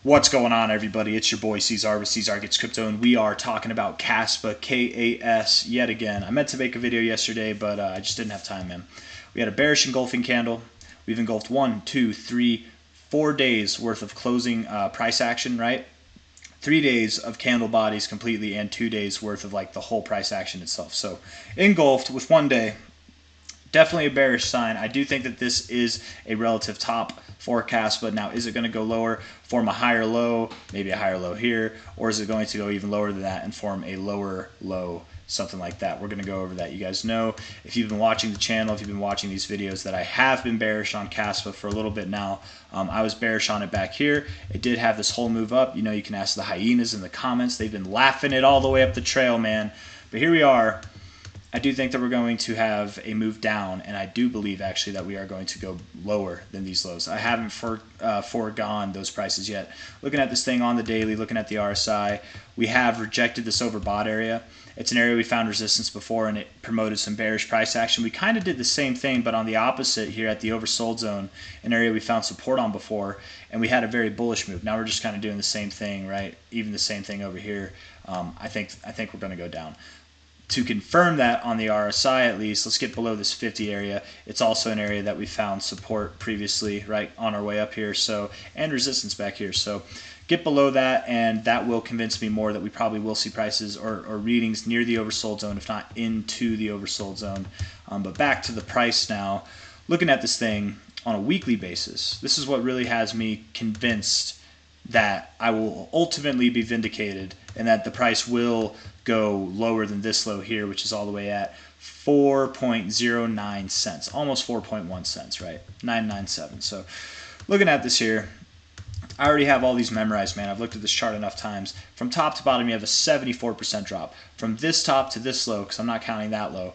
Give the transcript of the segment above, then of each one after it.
What's going on, everybody? It's your boy C-Zar with C-Zar Gets Crypto, and we are talking about KASPA, K-A-S, yet again. I meant to make a video yesterday, but I just didn't have time, man. We had a bearish engulfing candle. We've engulfed 1, 2, 3, 4 days worth of closing price action, right? 3 days of candle bodies completely, and 2 days worth of like the whole price action itself. So engulfed with 1 day. Definitely a bearish sign. I do think that this is a relative top forecast, but now is it going to go lower, form a higher low, maybe a higher low here, or is it going to go even lower than that and form a lower low, something like that? We're going to go over that. You guys know, if you've been watching the channel, if you've been watching these videos, that I have been bearish on KASPA for a little bit now. I was bearish on it back here. It did have this whole move up. You know, you can ask the hyenas in the comments. They've been laughing it all the way up the trail, man. But here we are. I do think that we're going to have a move down, and I do believe actually that we are going to go lower than these lows. I haven't foregone those prices yet. Looking at this thing on the daily, looking at the RSI, we have rejected this overbought area. It's an area we found resistance before, and it promoted some bearish price action. We kind of did the same thing, but on the opposite here at the oversold zone, an area we found support on before, and we had a very bullish move. Now we're just kind of doing the same thing, right? Even the same thing over here. I think we're going to go down. To confirm that on the RSI at least, let's get below this 50 area. It's also an area that we found support previously, right, on our way up here, so, and resistance back here. So get below that, and that will convince me more that we probably will see prices or readings near the oversold zone, if not into the oversold zone. But back to the price now. Looking at this thing on a weekly basis, this is what really has me convinced that I will ultimately be vindicated and that the price will go lower than this low here, which is all the way at 4.09 cents, almost 4.1 cents, right? 997. So looking at this here, I already have all these memorized, man. I've looked at this chart enough times. From top to bottom, you have a 74% drop. From this top to this low, because I'm not counting that low,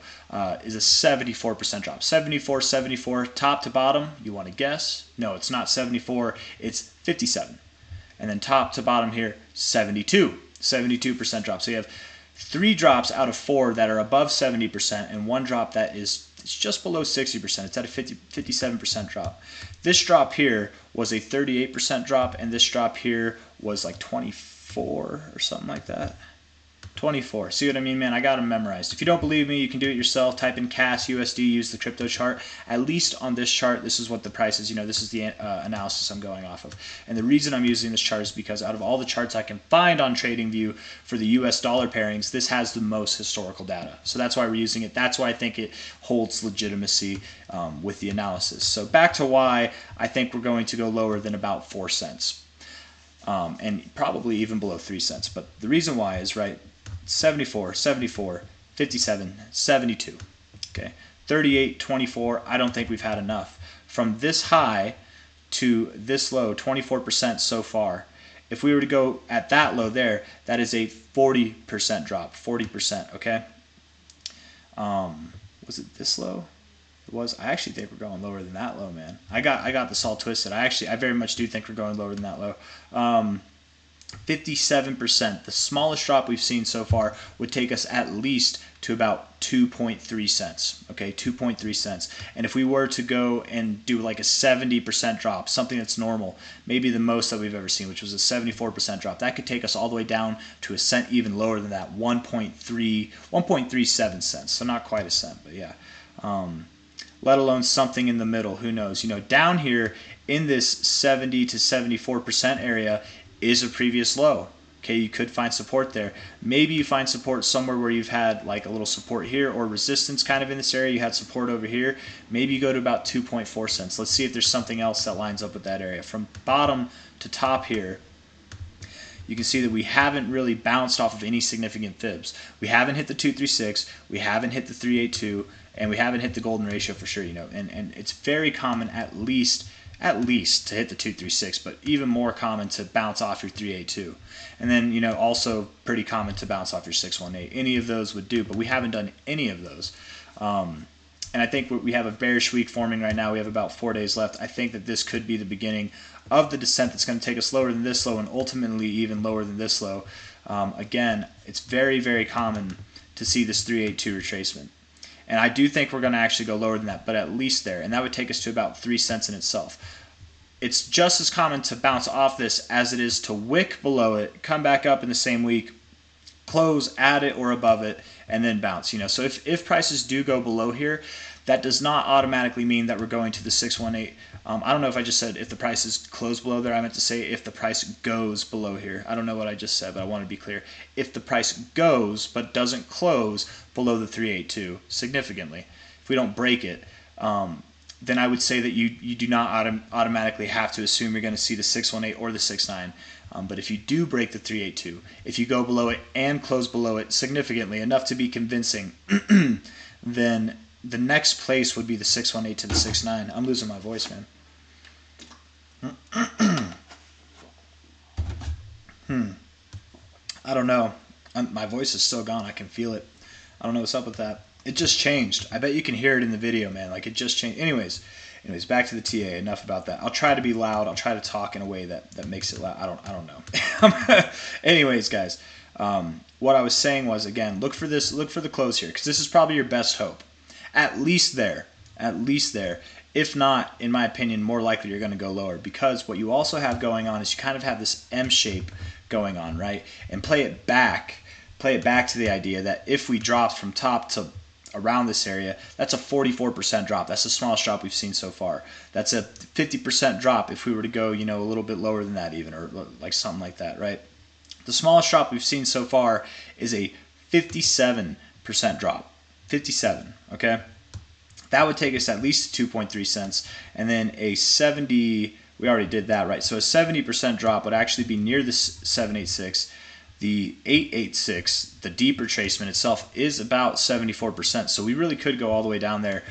is a 74% drop. 74, 74, top to bottom, you want to guess? No, it's not 74, it's 57. And then top to bottom here, 72. 72% drop. So you have 3 drops out of 4 that are above 70%, and 1 drop that is just below 60%. It's at a 57% drop. This drop here was a 38% drop, and this drop here was like 24 or something like that. 24. See what I mean, man? I got them memorized. If you don't believe me, you can do it yourself. Type in CAS USD, use the crypto chart. At least on this chart, this is what the price is. You know, this is the analysis I'm going off of. And the reason I'm using this chart is because out of all the charts I can find on TradingView for the US dollar pairings, this has the most historical data. So that's why we're using it. That's why I think it holds legitimacy with the analysis. So back to why I think we're going to go lower than about 4 cents. And probably even below 3 cents. But the reason why is, right, 74, 74, 57, 72. Okay, 38, 24. I don't think we've had enough. From this high to this low, 24% so far. If we were to go at that low there, that is a 40% drop. 40%. Okay. Was it this low? It was. I actually think we're going lower than that low, man. I got this all twisted. I very much do think we're going lower than that low. 57%, the smallest drop we've seen so far, would take us at least to about 2.3 cents. Okay, 2.3 cents. And if we were to go and do like a 70% drop, something that's normal, maybe the most that we've ever seen, which was a 74% drop, that could take us all the way down to a cent even lower than that, 1.37 cents. So not quite a cent, but yeah. Let alone something in the middle. Who knows? You know, down here in this 70 to 74% area is a previous low. Okay, you could find support there. Maybe you find support somewhere where you've had like a little support here or resistance kind of in this area. You had support over here. Maybe you go to about 2.4 cents. Let's see if there's something else that lines up with that area. From bottom to top here, you can see that we haven't really bounced off of any significant fibs. We haven't hit the 236, we haven't hit the 382, and we haven't hit the golden ratio for sure, you know. And it's very common at least to hit the 236, but even more common to bounce off your 382. And then, you know, also pretty common to bounce off your 618. Any of those would do, but we haven't done any of those. And I think we have a bearish week forming right now. We have about 4 days left. I think that this could be the beginning of the descent that's going to take us lower than this low and ultimately even lower than this low. Again, it's very, very common to see this 382 retracement. And I do think we're going to actually go lower than that, but at least there. And that would take us to about 3 cents in itself. it's just as common to bounce off this as it is to wick below it, come back up in the same week, close at it or above it, and then bounce. So if prices do go below here, that does not automatically mean that we're going to the 618. I don't know if I just said if the prices close below there. I meant to say if the price goes below here. I don't know what I just said, but I want to be clear. If the price goes but doesn't close below the 382 significantly, if we don't break it, then I would say that you do not automatically have to assume you're going to see the 618 or the 69. But if you do break the 382, if you go below it and close below it significantly enough to be convincing, then the next place would be the 618 to the 69. I'm losing my voice, man. I don't know. My voice is still gone. I can feel it. I don't know what's up with that. It just changed. I bet you can hear it in the video, man. Like, it just changed. Anyways, back to the TA. Enough about that. I'll try to be loud. I'll try to talk in a way that makes it loud. I don't know. Anyways, guys, what I was saying was, again, look for the close here, because this is probably your best hope. At least there. If not, in my opinion, more likely you're going to go lower, because what you also have going on is you kind of have this M shape going on, right? And play it back to the idea that if we dropped from top to around this area, that's a 44% drop. That's the smallest drop we've seen so far. That's a 50% drop if we were to go, a little bit lower than that even, or like something like that, right? The smallest drop we've seen so far is a 57% drop. 57, okay? That would take us at least 2.3 cents. And then a 70, we already did that, right? So a 70% drop would actually be near the 786. The 886, the deep retracement itself, is about 74%. So we really could go all the way down there.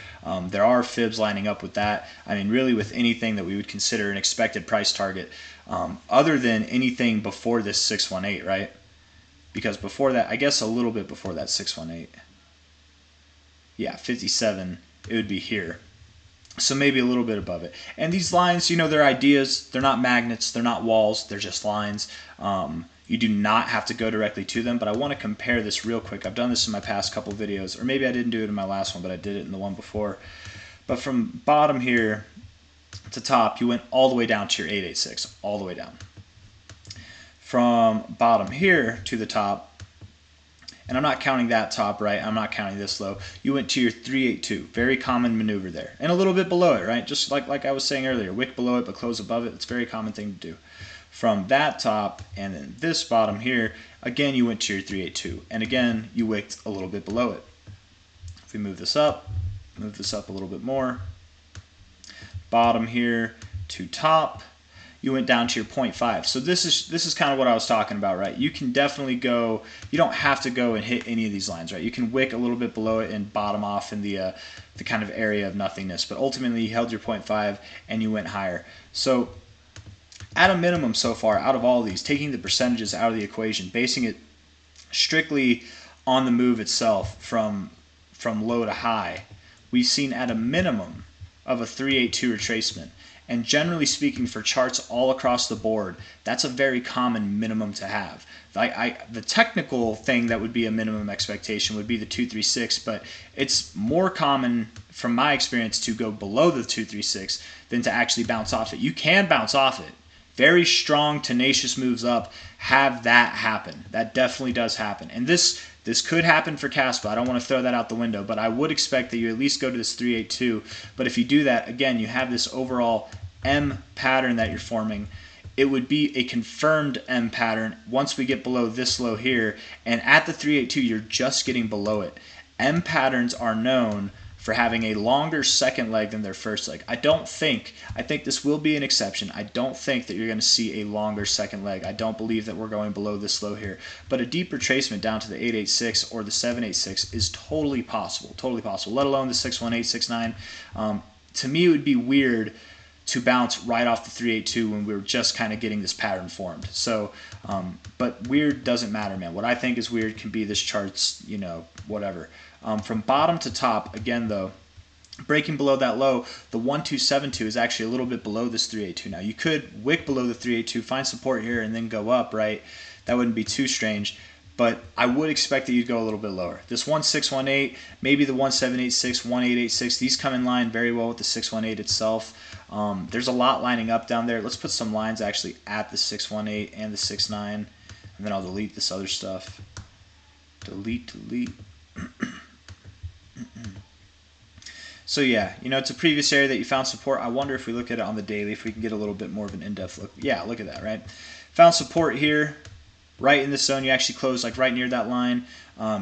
There are fibs lining up with that. I mean, really with anything that we would consider an expected price target, other than anything before this 618, right? Because before that, I guess a little bit before that 618. Yeah, 57, it would be here. So maybe a little bit above it. And these lines, they're ideas. They're not magnets. They're not walls. They're just lines. You do not have to go directly to them, but I want to compare this real quick. I've done this in my past couple videos, or maybe I didn't do it in my last one, but I did it in the one before. But from bottom here to top, you went all the way down to your 886, all the way down. From bottom here to the top, and I'm not counting that top, right? I'm not counting this low. You went to your 382, very common maneuver there. And a little bit below it, right? Just like I was saying earlier, wick below it but close above it. It's a very common thing to do. From that top and then this bottom here, again, you went to your 382. And again, you wicked a little bit below it. If we move this up a little bit more, bottom here to top, you went down to your 0.5. So this is kind of what I was talking about, right? You can definitely go, you don't have to go and hit any of these lines, right? You can wick a little bit below it and bottom off in the kind of area of nothingness. But ultimately, you held your 0.5 and you went higher. So at a minimum so far, out of all these, taking the percentages out of the equation, basing it strictly on the move itself from low to high, we've seen at a minimum of a 382 retracement. And generally speaking, for charts all across the board, that's a very common minimum to have. The technical thing that would be a minimum expectation would be the 236, but it's more common, from my experience, to go below the 236 than to actually bounce off it. You can bounce off it. Very strong, tenacious moves up have that happen. That definitely does happen. And this could happen for KASPA. I don't want to throw that out the window, but I would expect that you at least go to this 382. But if you do that, again, you have this overall M pattern that you're forming. It would be a confirmed M pattern once we get below this low here. And at the 382, you're just getting below it. M patterns are known for having a longer second leg than their first leg. I think this will be an exception. I don't think that you're going to see a longer second leg. I don't believe that we're going below this low here. But a deep retracement down to the 886 or the 786 is totally possible, let alone the 618, 69. To me, it would be weird to bounce right off the 382 when we were just kind of getting this pattern formed. So, but weird doesn't matter, man. What I think is weird can be this chart's, whatever. From bottom to top, again though, breaking below that low, the 1272 is actually a little bit below this 382. Now you could wick below the 382, find support here, and then go up, right? That wouldn't be too strange. but I would expect that you'd go a little bit lower. This 1618, maybe the 1786, 1886, these come in line very well with the 618 itself. There's a lot lining up down there. Let's put some lines actually at the 618 and the 69, and then I'll delete this other stuff. Delete. So yeah, you know, it's a previous area that you found support. I wonder if we look at it on the daily, if we can get a little bit more of an in-depth look. Yeah, look at that, right? Found support here, right in this zone. You actually closed like right near that line.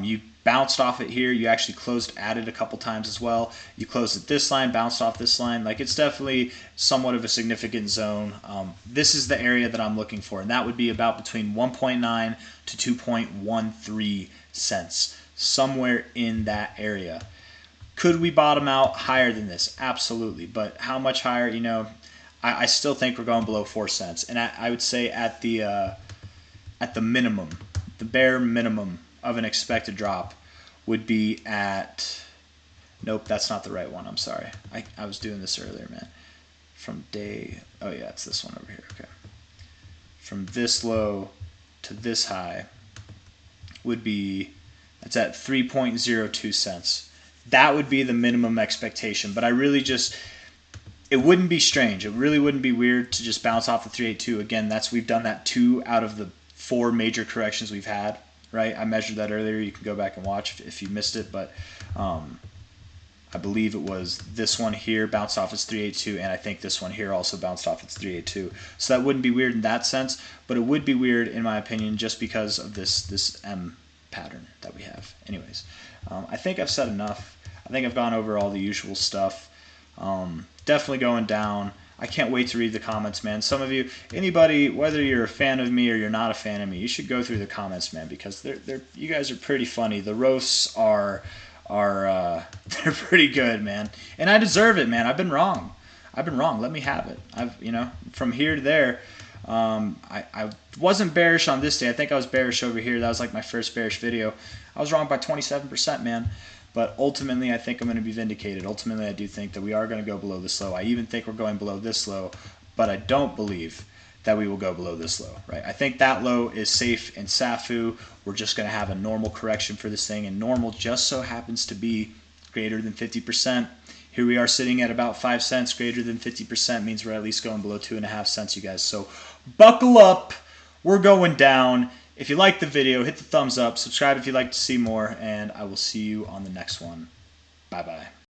You bounced off it here. You actually closed at it a couple times as well. You closed at this line, bounced off this line. Like, it's definitely somewhat of a significant zone. This is the area that I'm looking for, and that would be about between 1.9 to 2.13 cents, somewhere in that area. Could we bottom out higher than this? Absolutely. But how much higher? You know, I still think we're going below 4 cents. And I would say at the minimum, the bare minimum of an expected drop would be at, nope, that's not the right one. I'm sorry. I was doing this earlier, man. From day, oh yeah, it's this one over here. Okay. From this low to this high would be, that's at 3.02 cents. That would be the minimum expectation. But I really just, it wouldn't be strange. It really wouldn't be weird to just bounce off the 382. Again, we've done that 2 out of the 4 major corrections we've had, right? I measured that earlier. You can go back and watch if you missed it. But I believe it was this one here bounced off its 382, and I think this one here also bounced off its 382. So that wouldn't be weird in that sense, but it would be weird, in my opinion, just because of this M pattern that we have. Anyways, I think I've said enough. I think I've gone over all the usual stuff. Definitely going down. I can't wait to read the comments, man. Some of you, anybody, whether you're a fan of me or you're not a fan of me, you should go through the comments, man, because you guys are pretty funny. The roasts are they're pretty good, man. And I deserve it, man. I've been wrong. Let me have it. You know, from here to there. I wasn't bearish on this day. I think I was bearish over here. That was like my first bearish video. I was wrong by 27%, man. But ultimately, I think I'm going to be vindicated. Ultimately, I do think that we are going to go below this low. I even think we're going below this low, but I don't believe that we will go below this low, right? I think that low is safe in SAFU. We're just going to have a normal correction for this thing, and normal just so happens to be greater than 50%. Here we are sitting at about 5 cents. Greater than 50% means we're at least going below 2.5 cents, you guys. So buckle up. We're going down. If you liked the video, hit the thumbs up. Subscribe if you'd like to see more, and I will see you on the next one. Bye-bye.